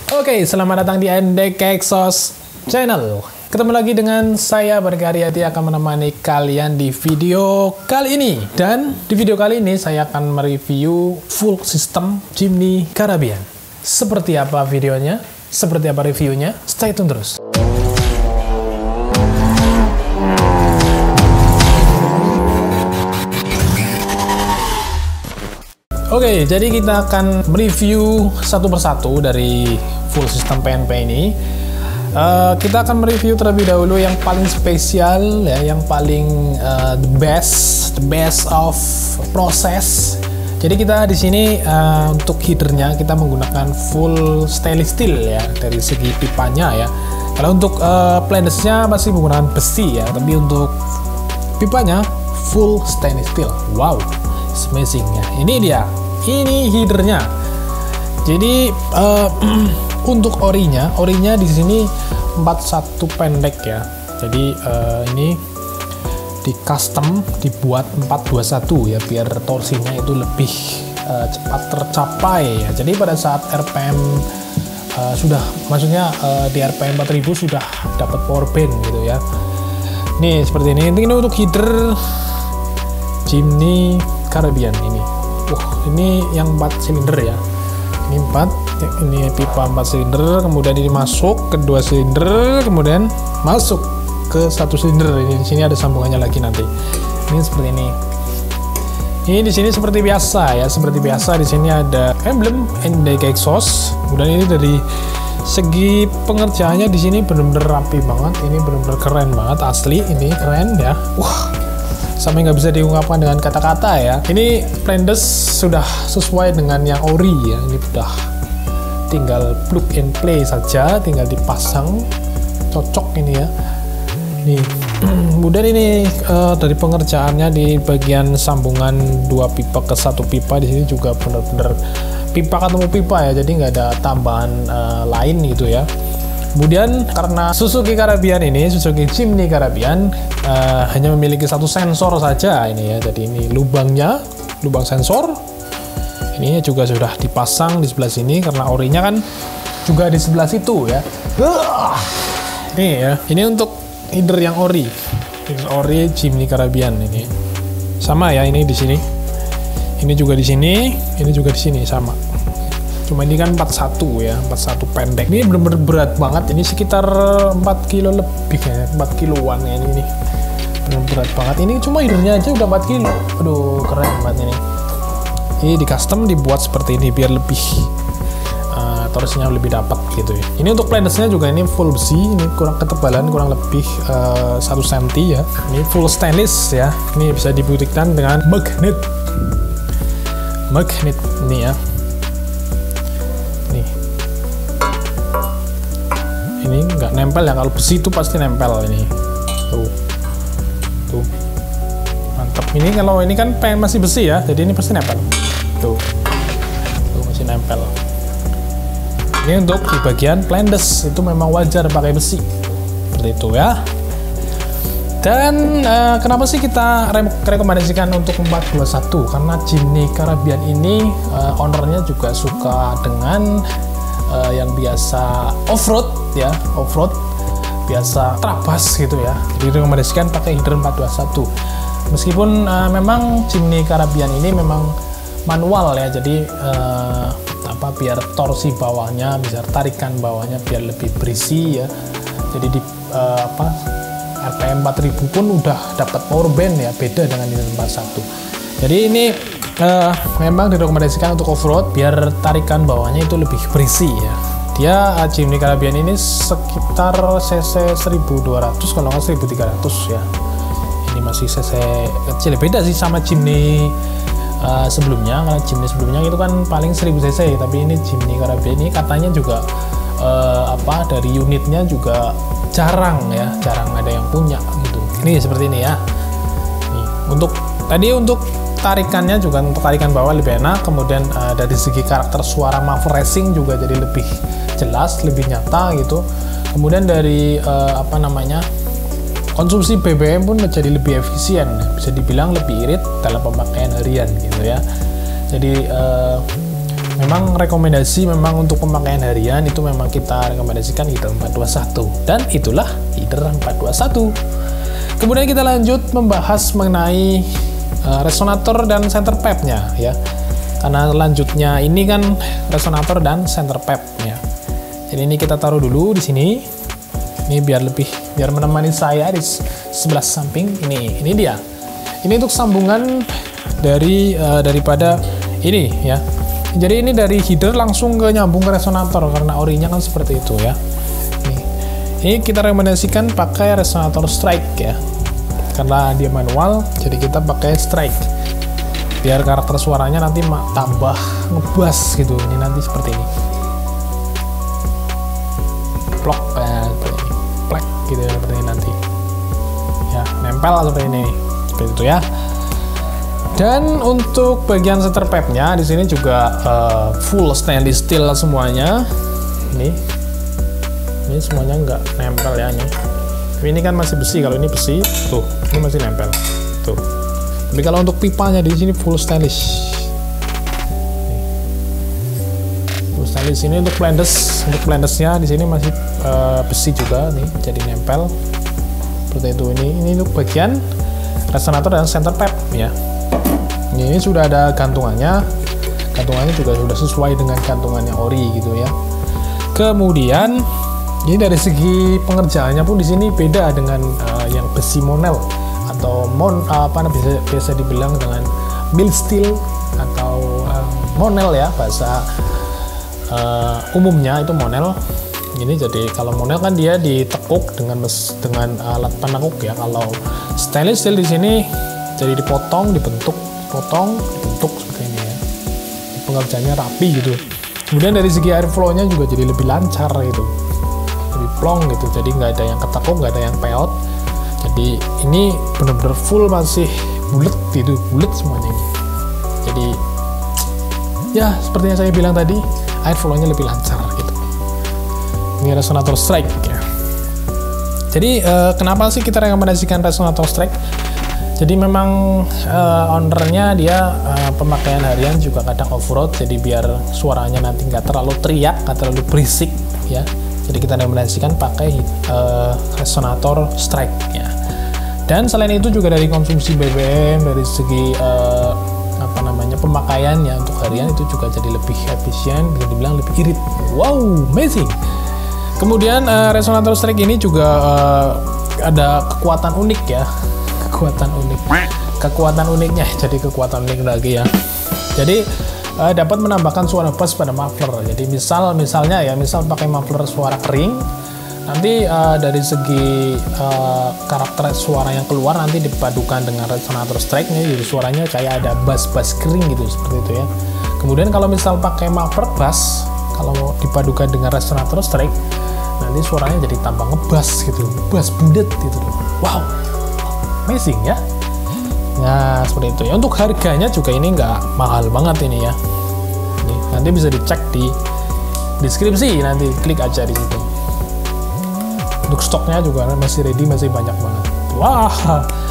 Oke, selamat datang di Endek Exhaust Channel. Ketemu lagi dengan saya, Berkaryati, akan menemani kalian di video kali ini. Dan di video kali ini saya akan mereview full system Jimny Caribbean. Seperti apa videonya? Seperti apa reviewnya? Stay tune terus. Oke, jadi kita akan mereview satu persatu dari full system PNP ini. Kita akan mereview terlebih dahulu yang paling spesial, ya, yang paling the best of proses. Jadi kita di sini untuk headernya kita menggunakan full stainless steel, ya, dari segi pipanya, ya. Kalau untuk plandersnya masih menggunakan besi, ya, tapi untuk pipanya full stainless steel. Wow, it's amazing, ya. Ini headernya. Jadi untuk orinya di sini 41 pendek, ya. Jadi ini di custom dibuat 421, ya, biar torsinya itu lebih cepat tercapai, ya. Jadi pada saat RPM di RPM 4000 sudah dapat power band gitu, ya. Nih seperti ini. Ini untuk header Jimny Caribbean ini. Ini yang 4 silinder, ya. Ini 4, ini pipa 4 silinder, kemudian ini masuk ke 2 silinder, kemudian masuk ke 1 silinder. Ini di sini ada sambungannya lagi nanti. Ini seperti ini. Ini di sini seperti biasa, ya, seperti biasa. Di sini ada emblem Endek Exhaust. Kemudian ini dari segi pengerjaannya di sini benar-benar rapi banget. Ini benar-benar keren banget, asli. Ini keren, ya. Wah, sampai nggak bisa diungkapkan dengan kata-kata, ya. Ini plandes sudah sesuai dengan yang ori, ya. Ini udah tinggal plug and play saja, tinggal dipasang, cocok ini, ya. Nih, kemudian ini dari pengerjaannya di bagian sambungan 2 pipa ke 1 pipa, di sini juga benar-benar pipa ketemu pipa, ya. Jadi nggak ada tambahan lain gitu, ya. Kemudian karena Suzuki Jimny Caribbean hanya memiliki 1 sensor saja ini, ya. Jadi ini lubang sensor. Ini juga sudah dipasang di sebelah sini karena orinya kan juga di sebelah situ, ya. Ini, ya. Ini untuk header yang ori Jimny Caribbean ini. Sama, ya, ini di sini. Ini juga di sini, ini juga di sini sama. Cuma ini kan 41, ya, 41 pendek. Ini bener-bener berat banget. Ini sekitar 4 kilo lebih, ya, 4 kiloan, ya, ini. Bener berat banget. Ini cuma headernya aja udah 4 kilo. Aduh, keren banget ini. Ini di custom dibuat seperti ini biar lebih torsinya lebih dapat gitu, ya. Ini untuk plandersnya juga ini full besi. Ini ketebalan kurang lebih 1 cm, ya. Ini full stainless, ya. Ini bisa dibuktikan dengan magnet ini, ya. Ini nggak nempel, ya. Kalau besi itu pasti nempel ini. Tuh mantap. Ini kalau ini kan masih besi, ya, jadi ini pasti nempel. Tuh masih nempel. Ini untuk di bagian plandes itu memang wajar pakai besi seperti itu, ya. Dan kenapa sih kita rekomendasikan untuk 421? Karena Jimny Caribbean ini ownernya juga suka dengan yang biasa off-road, ya, biasa trabas gitu, ya. Jadi rekomendasikan pakai header 421. Meskipun memang Jimny Caribbean ini memang manual, ya. Jadi biar torsi bawahnya, bisa tarikan bawahnya biar lebih berisi, ya. Jadi di RPM 4000 pun udah dapat power band, ya, beda dengan header 41. Jadi ini memang direkomendasikan untuk off-road biar tarikan bawahnya itu lebih berisi, ya. Dia Jimny Caribbean ini sekitar cc 1200 kalau nggak 1300, ya. Ini masih cc kecil, beda sih sama Jimny sebelumnya. Karena Jimny sebelumnya itu kan paling 1000 cc, tapi ini Jimny Caribbean ini katanya juga dari unitnya juga jarang ada yang punya gitu. Ini seperti ini, ya. Nih, untuk tarikannya juga untuk tarikan bawah lebih enak. Kemudian dari segi karakter suara muffler racing juga jadi lebih jelas, lebih nyata gitu. Kemudian dari konsumsi BBM pun menjadi lebih efisien, bisa dibilang lebih irit dalam pemakaian harian gitu, ya. Jadi memang rekomendasi memang untuk pemakaian harian itu memang kita rekomendasikan heater 421, dan itulah heater 421. Kemudian kita lanjut membahas mengenai resonator dan center pipe-nya ya. Karena lanjutnya ini kan resonator dan center pipe-nya. Jadi ini kita taruh dulu di sini. Ini biar menemani saya di sebelah samping. Ini dia. Ini untuk sambungan daripada ini ya. Jadi ini dari header langsung ke nyambung ke resonator karena orinya kan seperti itu ya. Ini kita rekomendasikan pakai resonator strike ya. Karena dia manual, jadi kita pakai strike. Biar karakter suaranya nanti tambah ngebass gitu. Ini nanti seperti ini. Plok seperti ini. Plek gitu ya, seperti ini nanti. Ya, nempel seperti ini. Seperti itu ya. Dan untuk bagian center pipe-nya di sini juga full stainless steel semuanya. Ini semuanya nggak nempel ya ini. Tapi ini kan masih besi, kalau ini besi, tuh ini masih nempel, tuh. Tapi kalau untuk pipanya di sini full stainless. Full stainless ini untuk blendesnya di sini masih besi juga nih, jadi nempel seperti itu. Ini untuk bagian resonator dan center pipe ya. Ini sudah ada gantungannya juga sudah sesuai dengan gantungannya ori gitu ya. Kemudian ini dari segi pengerjaannya pun di sini beda dengan yang besi monel atau biasa dibilang dengan mild steel atau monel ya, bahasa umumnya itu monel. Ini jadi kalau monel kan dia ditekuk dengan alat penekuk ya. Kalau stainless steel di sini jadi dipotong, dibentuk seperti ini ya. Pengerjaannya rapi gitu. Kemudian dari segi airflow-nya juga jadi lebih lancar gitu, lebih plong gitu. Jadi nggak ada yang ketekuk, nggak ada yang peot. Jadi ini benar-benar full masih bulat gitu, bulat semuanya ini. Jadi ya seperti yang saya bilang tadi, airflow-nya lebih lancar gitu. Ini resonator strike ya. Jadi kenapa sih kita rekomendasikan resonator strike? Jadi memang ownernya dia pemakaian harian juga kadang off-road, jadi biar suaranya nanti nggak terlalu teriak, nggak terlalu berisik ya. Jadi kita rekomendasikan pakai resonator strike ya. Dan selain itu juga dari konsumsi BBM, dari segi pemakaiannya untuk harian itu juga jadi lebih efisien, bisa dibilang lebih irit. Wow, amazing. Kemudian resonator strike ini juga ada kekuatan unik ya. Kekuatan uniknya jadi kekuatan unik lagi ya. Jadi dapat menambahkan suara bass pada muffler. Jadi misalnya pakai muffler suara kering, nanti dari segi karakter suara yang keluar nanti dipadukan dengan resonator strike-nya, jadi suaranya kayak ada bass kering gitu, seperti itu ya. Kemudian kalau misal pakai muffler bass, kalau mau dipadukan dengan resonator strike, nanti suaranya jadi tambah ngebass gitu, bass bulat gitu. Wow, amazing ya. Nah seperti itu ya. Untuk harganya juga ini nggak mahal banget ini ya. Nanti bisa dicek di deskripsi, nanti klik aja di situ. Untuk stoknya juga masih ready, masih banyak banget. Wah,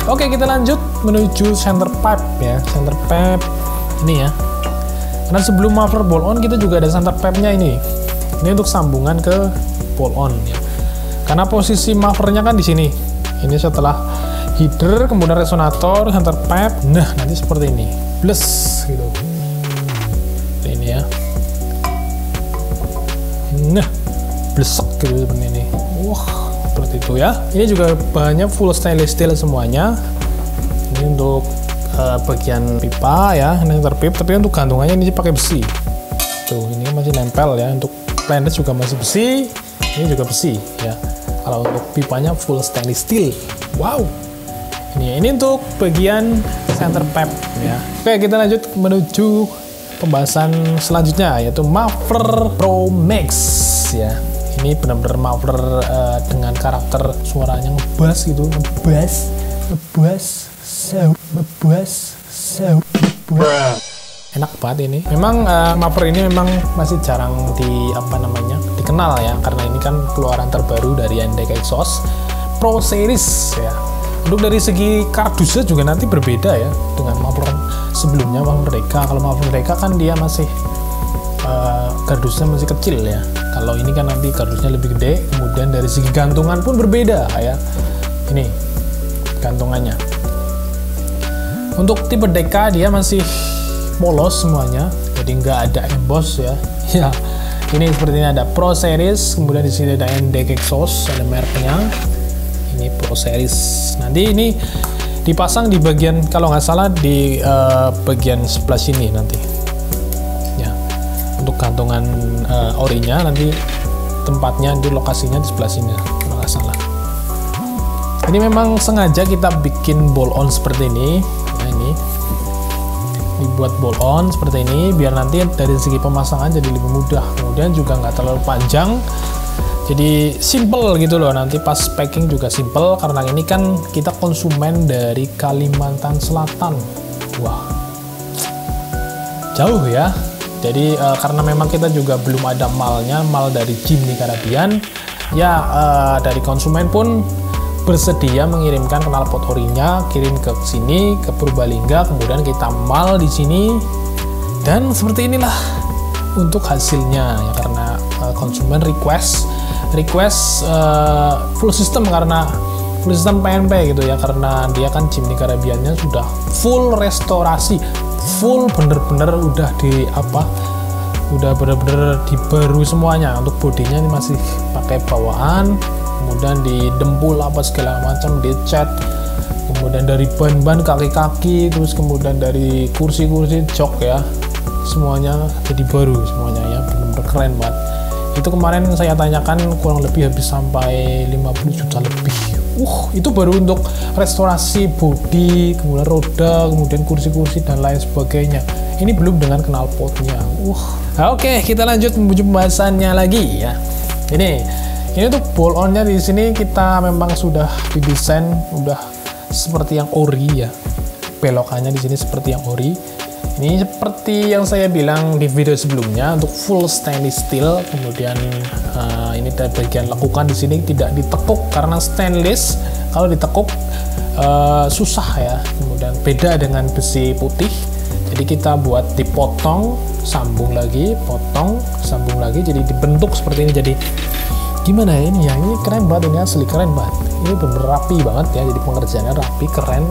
oke kita lanjut menuju center pipe ya. Center pipe ini ya. Karena sebelum muffler bolt on kita juga ada center pipe-nya ini. Ini untuk sambungan ke bolt on ya. Karena posisi mufflernya kan di sini. Ini setelah header, kemudian resonator, center pipe. Nah, nanti seperti ini. Bless gitu. Seperti ini ya. Nah, blesek gitu seperti ini. Wah, seperti itu ya. Ini juga bahannya full stainless steel semuanya. Ini untuk bagian pipa ya, center pipe, tapi untuk gantungannya ini pakai besi. Tuh, ini masih nempel ya. Untuk planet juga masih besi. Ini juga besi ya. Kalau untuk pipanya full stainless steel. Wow. Ini untuk bagian center pipe ya. Oke, kita lanjut menuju pembahasan selanjutnya, yaitu muffler Pro Max ya. Ini benar-benar muffler dengan karakter suaranya ngebass gitu, ngebass. Enak banget ini. Memang muffler ini memang masih jarang dikenal ya, karena ini kan keluaran terbaru dari Andek Exhaust Pro Series ya. Untuk dari segi kardusnya juga nanti berbeda ya dengan muffler sebelumnya, muffler Deka. Kalau muffler Deka kan dia masih kardusnya masih kecil ya. Kalau ini kan nanti kardusnya lebih gede, kemudian dari segi gantungan pun berbeda ya. Ini gantungannya. Untuk tipe DK dia masih polos semuanya, jadi nggak ada emboss ya. Ya, ini seperti ini ada Pro Series, kemudian di sini ada NDK exhaust, ada mereknya. Ini Pro Series. Nanti ini dipasang di bagian, kalau nggak salah di bagian sebelah sini nanti. Ya, untuk gantungan orinya nanti tempatnya di lokasinya di sebelah sini, kalau nggak salah. Ini memang sengaja kita bikin bolt on seperti ini. Nah, ini dibuat bolt on seperti ini biar nanti dari segi pemasangan jadi lebih mudah. Kemudian juga nggak terlalu panjang, jadi simple gitu loh. Nanti pas packing juga simple karena ini kan kita konsumen dari Kalimantan Selatan. Wah, jauh ya. Jadi karena memang kita juga belum ada malnya, mal dari Jimny Caribbean ya, dari konsumen pun bersedia mengirimkan knalpot orinya, kirim ke sini ke Purbalingga, kemudian kita mal di sini, dan seperti inilah untuk hasilnya ya, karena konsumen request full system, karena full system PNP gitu ya, karena dia kan Jimny Caribbean-nya sudah full restorasi, full bener-bener udah di udah bener-bener dibaru semuanya. Untuk bodinya ini masih pakai bawaan, kemudian didempul apa segala macam, dicat, kemudian dari ban-ban, kaki-kaki, terus kemudian dari kursi-kursi jok ya, semuanya jadi baru semuanya ya, benar-benar keren banget. Itu kemarin saya tanyakan kurang lebih habis sampai 50 juta lebih. Itu baru untuk restorasi bodi, kemudian roda, kemudian kursi-kursi dan lain sebagainya. Ini belum dengan knalpotnya. Oke, kita lanjut menuju pembahasannya lagi ya. Ini untuk bolt on-nya di sini kita memang sudah didesain udah seperti yang ori ya. Belokannya di sini seperti yang ori. Ini seperti yang saya bilang di video sebelumnya, untuk full stainless steel. Kemudian ini dari bagian lekukan di sini tidak ditekuk karena stainless. Kalau ditekuk susah ya. Kemudian beda dengan besi putih. Jadi kita buat dipotong, sambung lagi, potong, sambung lagi. Jadi dibentuk seperti ini. Jadi gimana ya ini ya? Ini keren banget, ini asli keren banget. Ini bener rapi banget ya. Jadi pengerjaannya rapi, keren.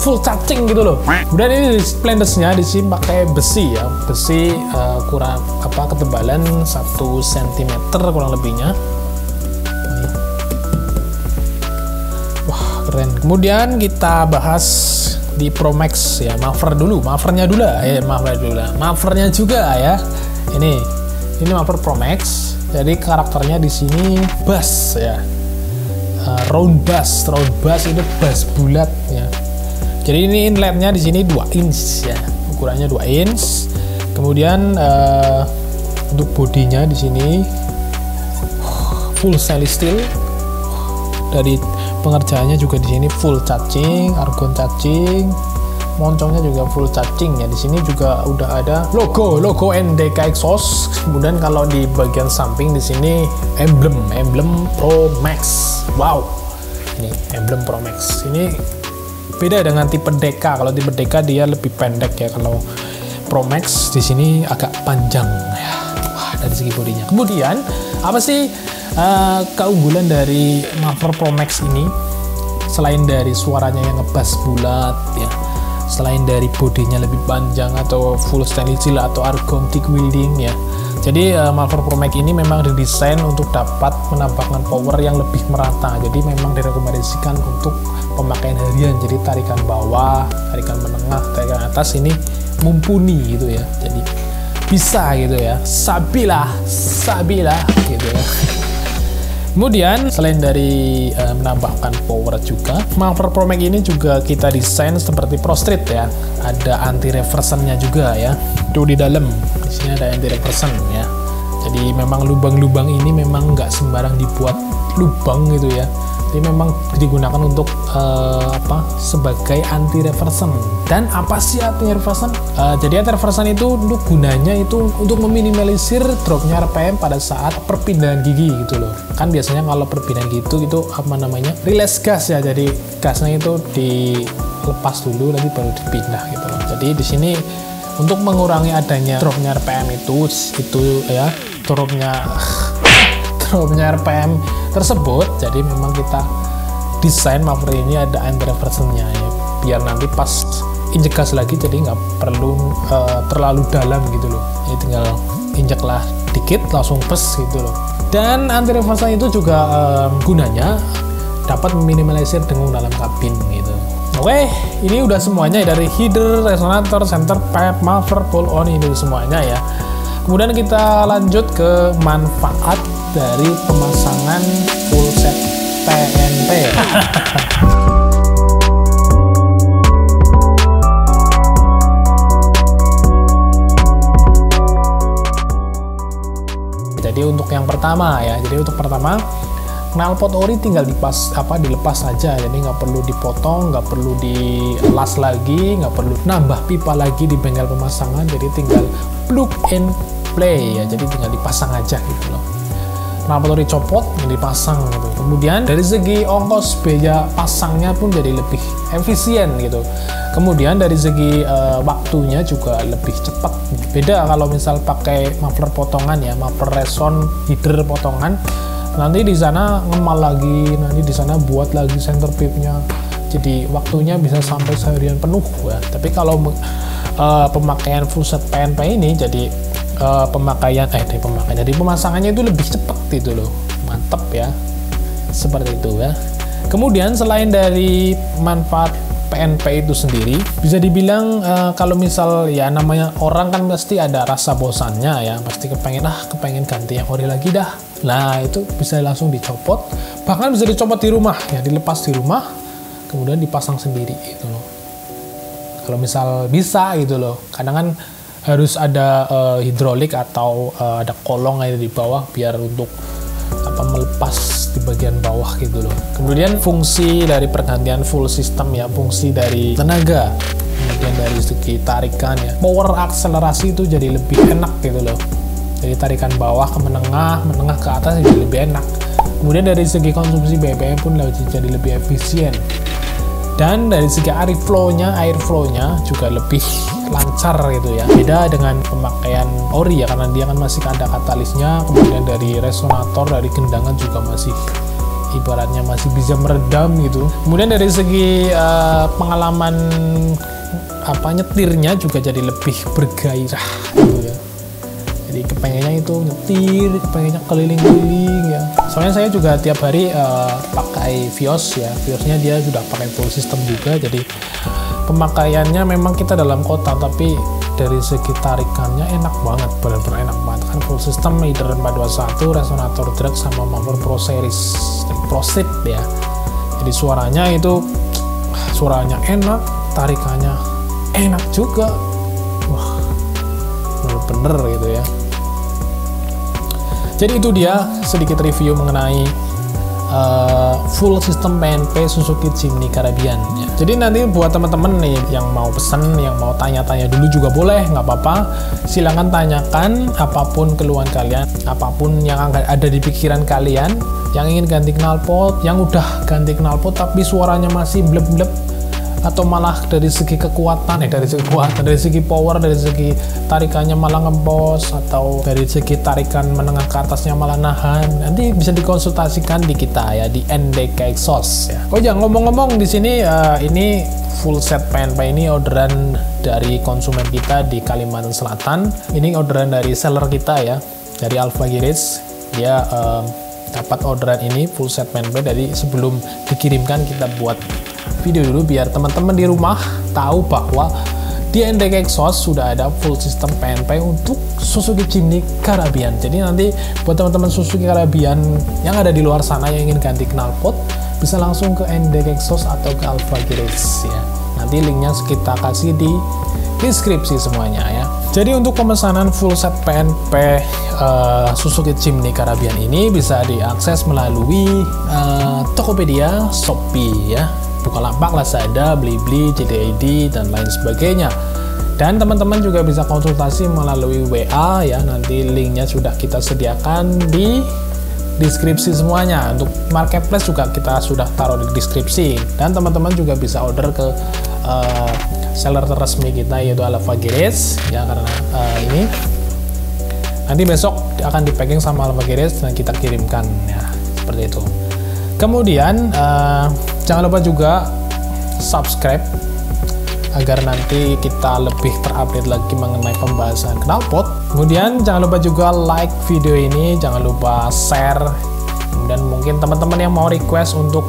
Full cacing gitu loh. Kemudian ini di splendersnya di sini pakai besi ya, besi kurang ketebalan 1 cm kurang lebihnya. Wah, keren. Kemudian kita bahas di Pro Max ya, muffernya juga ya. Ini muffer Pro Max. Jadi karakternya di sini bass ya. Round bass itu bass bulat ya. Jadi ini inletnya di sini 2 inch ya, ukurannya 2 inch. Kemudian untuk bodinya di sini full stainless steel. Dari pengerjaannya juga di sini full cacing, argon cacing. Moncongnya juga full cacing ya. Di sini juga udah ada logo NDK exhaust. Kemudian kalau di bagian samping di sini emblem Pro Max. Wow, ini emblem Pro Max. Ini beda dengan tipe DK. Kalau tipe DK dia lebih pendek ya. Kalau Pro Max di sini agak panjang ya. Wah, dari segi bodinya. Kemudian apa sih keunggulan dari muffer Pro Max ini? Selain dari suaranya yang ngebass bulat ya, selain dari bodinya lebih panjang atau full stainless steel atau argon thick welding ya. Jadi muffer Pro Max ini memang didesain untuk dapat menambahkan power yang lebih merata. Jadi memang direkomendasikan untuk pemakaian harian. Jadi tarikan bawah, tarikan menengah, tarikan atas ini mumpuni gitu ya. Jadi bisa gitu ya. Sabila gitu ya. Kemudian selain dari menambahkan power juga, muffer Pro Max ini juga kita desain seperti Pro Street ya. Ada anti reversion-nya juga ya. Itu di dalam. Di sini ada anti reversion ya. Jadi memang lubang-lubang ini memang nggak sembarang dibuat lubang gitu ya. Jadi memang digunakan untuk sebagai anti reversion. Dan apa sih anti reversion? Jadi anti reversion itu untuk gunanya itu untuk meminimalisir dropnya RPM pada saat perpindahan gigi gitu loh. Kan biasanya kalau perpindahan gitu itu release gas ya. Jadi gasnya itu dilepas dulu nanti baru dipindah gitu loh. Jadi di sini untuk mengurangi adanya dropnya RPM itu ya, dropnya RPM tersebut. Jadi memang kita desain muffler ini ada anti-reverse-nya ya, biar nanti pas injek gas lagi jadi nggak perlu terlalu dalam gitu loh. Ini tinggal injeklah dikit langsung pes gitu loh. Dan anti-reverse itu juga gunanya dapat meminimalisir dengung dalam kabin gitu. Oke, ini udah semuanya dari header, resonator, center pipe, muffler, pull-on, ini semuanya ya. Kemudian kita lanjut ke manfaat dari pemasangan full set PNP. Jadi untuk yang pertama ya, knalpot ori tinggal dilepas saja, jadi nggak perlu dipotong, nggak perlu dilas lagi, nggak perlu nambah pipa lagi di bengkel pemasangan, jadi tinggal plug and play ya, jadi tinggal dipasang aja gitu loh. Knalpot ori copot yang dipasang gitu. Kemudian dari segi ongkos biaya pasangnya pun jadi lebih efisien gitu. Kemudian dari segi waktunya juga lebih cepat. Beda kalau misal pakai muffler potongan ya, muffler reson header potongan. Nanti di sana ngemal lagi, nanti di sana buat lagi center pipe-nya. Jadi waktunya bisa sampai seharian penuh ya. Tapi kalau pemakaian full set PNP ini jadi jadi pemasangannya itu lebih cepat gitu loh. Mantep ya. Seperti itu ya. Kemudian selain dari manfaat PNP itu sendiri, bisa dibilang kalau misal ya namanya orang kan pasti ada rasa bosannya ya, pasti kepengen ganti yang ori lagi dah. Nah itu bisa langsung dicopot, bahkan bisa dicopot di rumah ya, dilepas di rumah, kemudian dipasang sendiri gitu loh. Kalau misal bisa gitu loh, kadang kan harus ada hidrolik atau ada kolong air di bawah biar untuk melepas di bagian bawah gitu loh. Kemudian fungsi dari pergantian full system ya, fungsi dari tenaga, kemudian dari segi tarikan ya, power akselerasi itu jadi lebih enak gitu loh. Jadi tarikan bawah ke menengah ke atas jadi lebih enak. Kemudian dari segi konsumsi BBM pun jadi lebih efisien. Dan dari segi air flow-nya juga lebih lancar gitu ya. Beda dengan pemakaian ori ya, karena dia kan masih ada katalisnya. Kemudian dari resonator, dari gendangan juga masih ibaratnya masih bisa meredam gitu. Kemudian dari segi pengalaman nyetirnya juga jadi lebih bergairah gitu ya. Jadi kepengennya itu nyetir, kepengennya keliling-keliling ya. Soalnya saya juga tiap hari pakai Vios ya. Viosnya dia sudah pakai full system juga. Jadi pemakaiannya memang kita dalam kota, tapi dari segi tarikannya enak banget, benar-benar enak banget kan. Full system header 421, resonator drag sama muffler Pro Series dan Pro Seat ya. Jadi suaranya enak, tarikannya enak juga. Wah, bener-bener gitu ya. Jadi itu dia sedikit review mengenai full system PNP Suzuki Jimny Caribbean ya. Jadi nanti buat teman-teman nih yang mau pesen, yang mau tanya-tanya dulu juga boleh, nggak apa-apa. Silahkan tanyakan apapun keluhan kalian, apapun yang ada di pikiran kalian, yang ingin ganti knalpot, yang udah ganti knalpot tapi suaranya masih bleb-bleb, atau malah dari segi kekuatan dari segi power, dari segi tarikannya malah ngempos, atau dari segi tarikan menengah ke atasnya malah nahan, nanti bisa dikonsultasikan di kita ya, di NDK Exhaust ya. Oh ya, ngomong-ngomong di sini ini full set PNP ini orderan dari konsumen kita di Kalimantan Selatan. Ini orderan dari seller kita ya, dari Alpha Garage. Dia dapat orderan ini full set PNP, dari sebelum dikirimkan kita buat video dulu biar teman-teman di rumah tahu bahwa di NDK Exhaust sudah ada full system PNP untuk Suzuki Jimny Caribbean. Jadi nanti buat teman-teman Suzuki Caribbean yang ada di luar sana yang ingin ganti knalpot, bisa langsung ke NDK Exhaust atau ke Alpha Garage ya. Nanti linknya kita kasih di deskripsi semuanya ya. Jadi untuk pemesanan full set PNP Suzuki Jimny Caribbean ini bisa diakses melalui Tokopedia, Shopee ya, Bukalapak, Lazada, Blibli, JDID, dan lain sebagainya. Dan teman-teman juga bisa konsultasi melalui WA ya, nanti linknya sudah kita sediakan di deskripsi semuanya. Untuk marketplace juga kita sudah taruh di deskripsi, dan teman-teman juga bisa order ke seller resmi kita yaitu Alpha Garage ya, karena ini nanti besok akan di packing sama Alpha Garage dan kita kirimkan ya, seperti itu. Kemudian jangan lupa juga subscribe agar nanti kita lebih terupdate lagi mengenai pembahasan knalpot. Kemudian jangan lupa juga like video ini, jangan lupa share. Dan mungkin teman-teman yang mau request untuk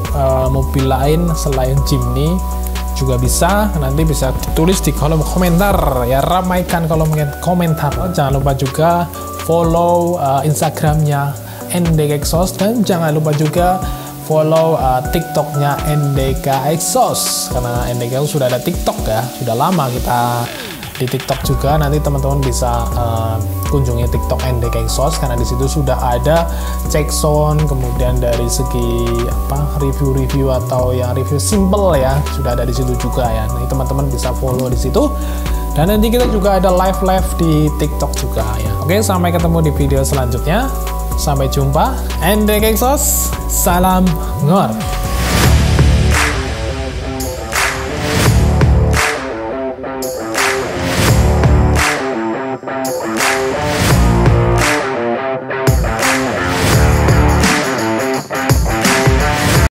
mobil lain selain Jimny juga bisa, nanti bisa ditulis di kolom komentar ya, ramaikan kolom komentar. Jangan lupa juga follow Instagramnya NDK Exhaust, dan jangan lupa juga follow TikToknya NDK Exhaust, karena NDK sudah ada TikTok ya, sudah lama kita di TikTok juga. Nanti teman-teman bisa kunjungi TikTok NDK Exhaust karena di situ sudah ada check sound, kemudian dari segi review-review atau yang review simple ya, sudah ada di situ juga ya. Nanti teman-teman bisa follow di situ. Dan nanti kita juga ada live di TikTok juga ya. Oke, sampai ketemu di video selanjutnya. Sampai jumpa. NDK Exhaust, salam ngor.